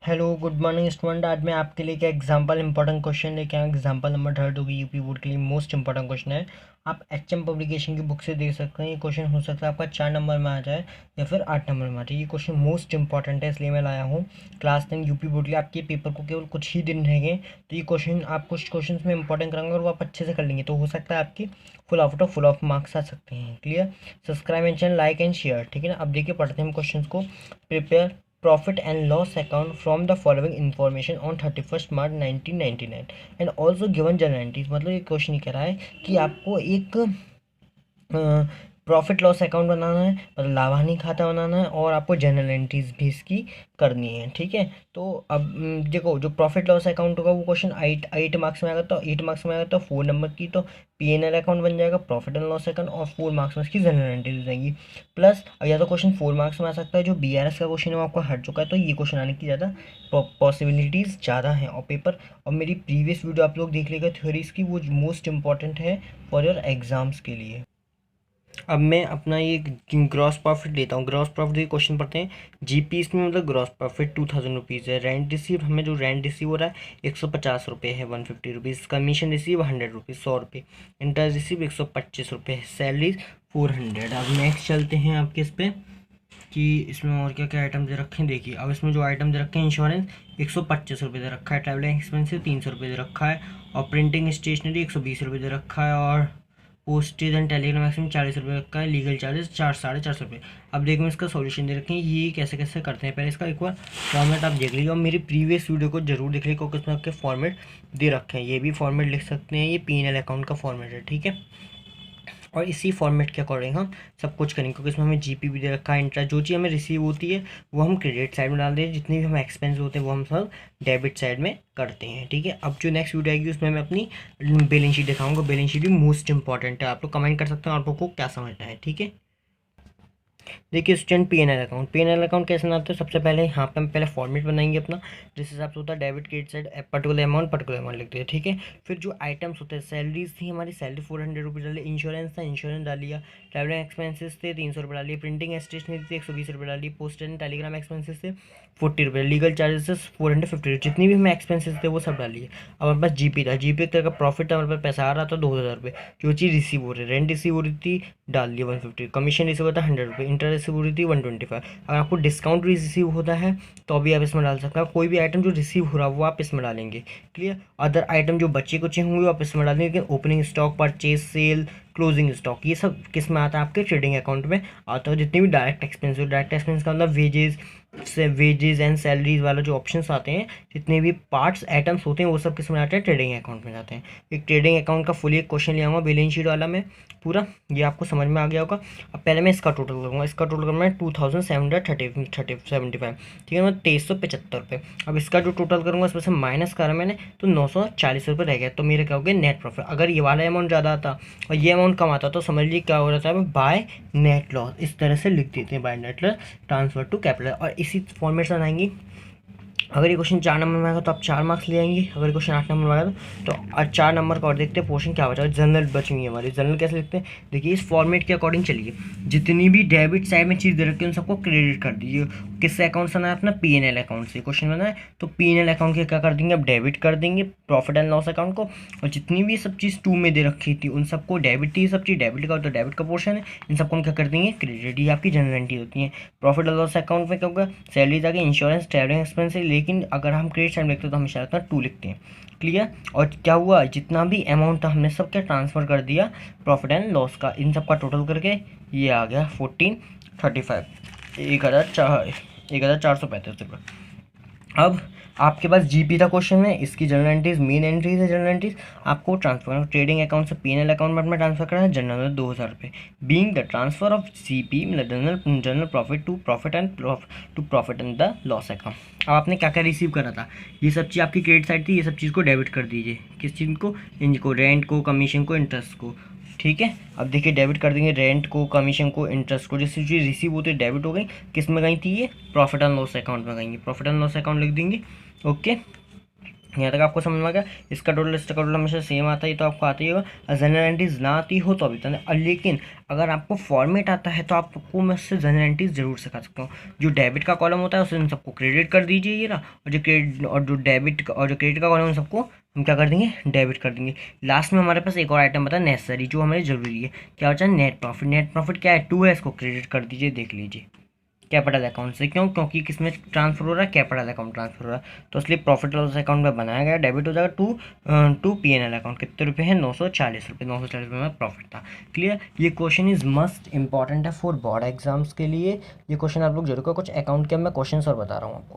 Hello good morning student. आज मैं आपके लिए क्या एग्जांपल इंपॉर्टेंट क्वेश्चन लेके आया। एग्जांपल नंबर 3 होगी यूपी बोर्ड के लिए मोस्ट इंपॉर्टेंट क्वेश्चन है। आप एचएम पब्लिकेशन की बुक से देख सकते हैं। ये क्वेश्चन हो सकता है आपका 4 नंबर में आ जाए या फिर 8 नंबर में आ जाए। ये क्वेश्चन मोस्ट इंपॉर्टेंट है, इसलिए मैं लाया हूँ। क्लास 10 यूपी बोर्ड के लिए आपके पेपर को केवल कुछ ही दिन रह गए, तो ये क्वेश्चन आप कुछ क्वेश्चन में इंपॉर्टेंट करांगे और वो आप अच्छे से कर लेंगे, तो हो सकता है आपकी फुल ऑफ मार्क्स आ सकते हैं। Clear. Subscribe and channel, like and share. ठीक है ना। अब देखिए पढ़ते हैं हम क्वेश्चन को। Prepare profit and loss account from the following information on 31st March 1999 and also given journal entries। मतलब ये क्वेश्चन कह रहा है कि आपको एक प्रॉफिट लॉस अकाउंट बनाना है, मतलब लाभानी खाता बनाना है, और आपको जर्नल एंट्रीज भी इसकी करनी है। ठीक है। तो अब देखो, जो प्रॉफिट लॉस अकाउंट होगा वो क्वेश्चन 8 मार्क्स में आएगा, तो 8 मार्क्स में आएगा तो 4 नंबर की तो पीएनएल अकाउंट बन जाएगा, प्रॉफिट एंड लॉस अकाउंट, और 4 मार्क्स में इसकी जनरल एंट्रीज हो जाएंगी। प्लस या तो क्वेश्चन 4 मार्क्स में आ सकता है, जो बीआरएस का क्वेश्चन है वो आपका हट चुका है, तो ये क्वेश्चन आने की ज़्यादा पॉसिबिलिटीज़ ज़्यादा हैं। और मेरी प्रीवियस वीडियो आप लोग देख लेगा थ्योरीज की, वो मोस्ट इंपॉर्टेंट है फॉर योर एग्जाम्स के लिए। अब मैं अपना ये ग्रॉस प्रॉफिट लेता हूँ। ग्रॉस प्रॉफिट के क्वेश्चन पढ़ते हैं। जीपी इसमें मतलब ग्रॉस प्रॉफिट 2000 रुपीज़ है। रेंट रिसीव, हमें जो रेंट रिसीव हो रहा है 150 रुपये है, 150 रुपीज़। कमीशन रिसीव 100 रुपीज़, 100 रुपये। इंटरेस्ट रिसीव 125 रुपये है। सैलरी 400। अब नेक्स्ट चलते हैं आपके इस पर कि इसमें और क्या क्या आइटम दे रखे हैं। देखिए अब इसमें जो आइटम दे रखे हैं, इंश्योरेंस 125 रुपये दे रखा है, ट्रैवलिंग एक्सपेंसिव 300 रुपये दे रखा है, और प्रिंटिंग स्टेशनरी 120 रुपये दे रखा है, और पोस्टेज एंड टेलीग्राम मैक्सिमम 40 रुपये रखा है, लीगल चार्जेस 4 450 रुपये। अब देखो इसका सॉल्यूशन दे रखे हैं, ये कैसे कैसे करते हैं। पहले इसका एक बार फॉर्मेट आप देख लीजिए, और मेरी प्रीवियस वीडियो को जरूर देख लीजिए क्योंकि उसमें आपके फॉर्मेट दे रखे हैं। ये भी फॉर्मेट लिख सकते हैं, ये पीएनएल अकाउंट का फॉर्मेट है। ठीक है। और इसी फॉर्मेट के अकॉर्डिंग हम सब कुछ करेंगे, क्योंकि इसमें हमें जीपी भी दे रखा है। इंटरेस्ट जो चीज़ हमें रिसीव होती है वो हम क्रेडिट साइड में डाल दें, जितने भी हम एक्सपेंस होते हैं वो हम सब डेबिट साइड में करते हैं। ठीक है। अब जो नेक्स्ट वीडियो आएगी उसमें मैं अपनी बैलेंस शीट दिखाऊंगा। बैलेंस शीट भी मोस्ट इंपॉर्टेंट है, आप लोग कमेंट कर सकते हैं आप लोग को क्या समझना है। ठीक है। देखिए स्टूडेंट, पीएनएल अकाउंट कैसे बनाते हैं। सबसे पहले यहाँ पे हम पहले फॉर्मेट बनाएंगे अपना, जिस हिसाब से होता है debit credit side, particular amount लिखते हैं। ठीक है। फिर जो आइटम्स होते हैं, सैलरीज थी हमारी, सैलरी 400 रुपये डाली, इंश्योरेंस था, इंश्योरेंस डाल लिया, ट्रैवलिंग एक्सपेंसेस थे 300 रुपये डालिए, प्रिंटिंग स्टेशनरी थी 120 रुपये डालिए, पोस्ट एंड टेलीग्राम एक्सपेंसेस थे 40 रुपये, लीगल चार्जेस 450, जितनी भी हमें एक्सपेंसेस थे वो सब डालिए। अब हमारे पास जीपी था, जीपी एक तरह का प्रॉफिट था, हमारे पास पैसा आ रहा था 2000 रुपये। जो चीज़ रिसीव हो रही, रेंट रिसीव हो रही थी, डाल दिया 150, कमीशन रिसीव होता है 100 रुपये, इंटरेस्ट रिसीव हो रही थी 125। अगर आपको डिस्काउंट रिसीव होता है तो अभी आप इसमें डाल सकते हैं। कोई भी आइटम जो रिसीव हो रहा है वो आप इसमें डालेंगे। क्लियर। अदर आइटम जो बच्चे कुछ होंगे आप इसमें डालेंगे, लेकिन opening stock, purchase, sale, closing stock, ये सब किस में आता है, आपके ट्रेडिंग अकाउंट में आता है। जितने भी डायरेक्ट एक्सपेंस हो, डायरेक्ट एक्सपेंस का मतलब वेजेस एंड सैलरीज वाला जो ऑप्शंस आते हैं, जितने भी पार्ट्स आइटम्स होते हैं वो सब किस में आते हैं, ट्रेडिंग अकाउंट में जाते हैं। एक ट्रेडिंग अकाउंट का फुल एक क्वेश्चन ले आऊँगा बैलेंस शीट वाला में पूरा, ये आपको समझ में आ गया होगा। अब पहले मैं इसका टोटल करूँगा। इसका टोटल करना है 2775। ठीक है, मतलब 2375 रुपये। अब इसका जो टोटल करूँगा इसमें से माइनस करा मैंने तो 940 रुपये रह गया, तो मेरे क्या हो गया, नेट प्रॉफिट। अगर ये वाला अमाउंट ज़्यादा आता और ये अमाउंट कम आता तो समझ लीजिए क्या हो रहा था, बाय नेट लॉस, इस तरह से लिख देते हैं, by net loss transfer to capital, और इसी फॉर्मेट से बनाएंगे। अगर ये क्वेश्चन 4 नंबर में आएगा तो आप 4 मार्क्स ले आएंगे। अगर क्वेश्चन 8 नंबर में आएगा तो 4 नंबर का, और देखते हैं पोर्शन क्या बचा। जनरल बची हुई है हमारी, जनरल कैसे लिखते हैं। देखिए इस फॉर्मेट के अकॉर्डिंग चलिए, जितनी भी डेबिट साइड में चीज़ दे रखी है उन सबको क्रेडिट कर दीजिए। किससे अकाउंट से बनाया, अपना पीएनएल अकाउंट से क्वेश्चन बनाए, तो पीएनएल अकाउंट के क्या कर देंगे, अब डेबिट कर देंगे प्रॉफिट एंड लॉस अकाउंट को। और जितनी भी सब चीज़ 2 में दे रखी थी उन सबको डेबिट थी, सब चीज़ डेबिट का, तो डेबिट का पोर्शन है, इन सबको हम क्या कर देंगे, क्रेडिट। ये आपकी जनरल एंट्री होती है। प्रॉफिट एंड लॉस अकाउंट में क्या होगा, सैलरी जाके इंश्योरेंस, ट्रैवलिंग एक्सपेंस है, लेकिन अगर हम क्रेडिट साइड में लिखते हैं तो हमेशा रहता है 2 लिखते हैं। क्लियर। और क्या हुआ, जितना भी अमाउंट था हमने सब क्या ट्रांसफ़र कर दिया प्रॉफिट एंड लॉस का, इन सब का टोटल करके ये आ गया 1435, 1435 रुपये। अब आपके पास जीपी था क्वेश्चन में, इसकी जनरल एंट्रीज, मेन एंट्रीज है जनरल एंट्रीज, आपको ट्रांसफर करना, ट्रेडिंग अकाउंट से पीएनएल अकाउंट में ट्रांसफर करना है, जनरल में 2000 रुपये, being the transfer of GP मतलब general profit to profit and the loss account. अब आपने क्या क्या रिसीव करा था, ये सब चीज़ आपकी क्रेडिट साइड थी, ये सब चीज़ को डेबिट कर दीजिए। किस चीज़ को, इनको, रेंट को, कमीशन को, इंटरेस्ट को। ठीक है। अब देखिए डेबिट कर देंगे रेंट को, कमीशन को, इंटरेस्ट को, जिससे चीज़ रिसीव होती है डेबिट हो गई, किस में गई थी, ये प्रॉफिट एंड लॉस अकाउंट में गई, प्रॉफिट एंड लॉस अकाउंट लिख देंगे। ओके। यहाँ तक आपको समझ में आ गया। इसका टोटल इसका टोटल हमेशा सेम आता है, तो आपको आता ही होगा। जनरल एंट्रीज ना आती हो तो अभी तक, लेकिन अगर आपको फॉर्मेट आता है तो आपको मैं उससे जनरल एंट्रीज जरूर सिखा सकता हूँ। जो डेबिट का कॉलम होता है उसे इन सबको क्रेडिट कर दीजिए ये ना, और जो क्रेडिट और जो डेबिट का और जो क्रेडिट का कॉलम उन सबको हम क्या कर देंगे, डेबिट कर देंगे। लास्ट में हमारे पास एक और आइटम बता है नेसेसरी, जो हमारे जरूरी है। क्या बचा, नेट प्रॉफिट। नेट प्रॉफिट क्या है, 2 को क्रेडिट कर दीजिए, देख लीजिए कैपिटल अकाउंट से। क्यों, क्योंकि किसमें ट्रांसफर हो रहा है, कैपिटल अकाउंट ट्रांसफर हो रहा है, तो इसलिए प्रॉफिट लॉस अकाउंट में बनाया गया, डेबिट हो जाएगा टू पीएनएल अकाउंट। कितने रुपए हैं, 940 रुपये। 940 रुपये में प्रॉफिट था। क्लियर। ये क्वेश्चन इज मस्ट इंपॉर्टेंट है फॉर बोर्ड एग्जाम्स के लिए। ये क्वेश्चन आप लोग जरूर करो। कुछ अकाउंट के मैं क्वेश्चन और बता रहा हूँ आपको।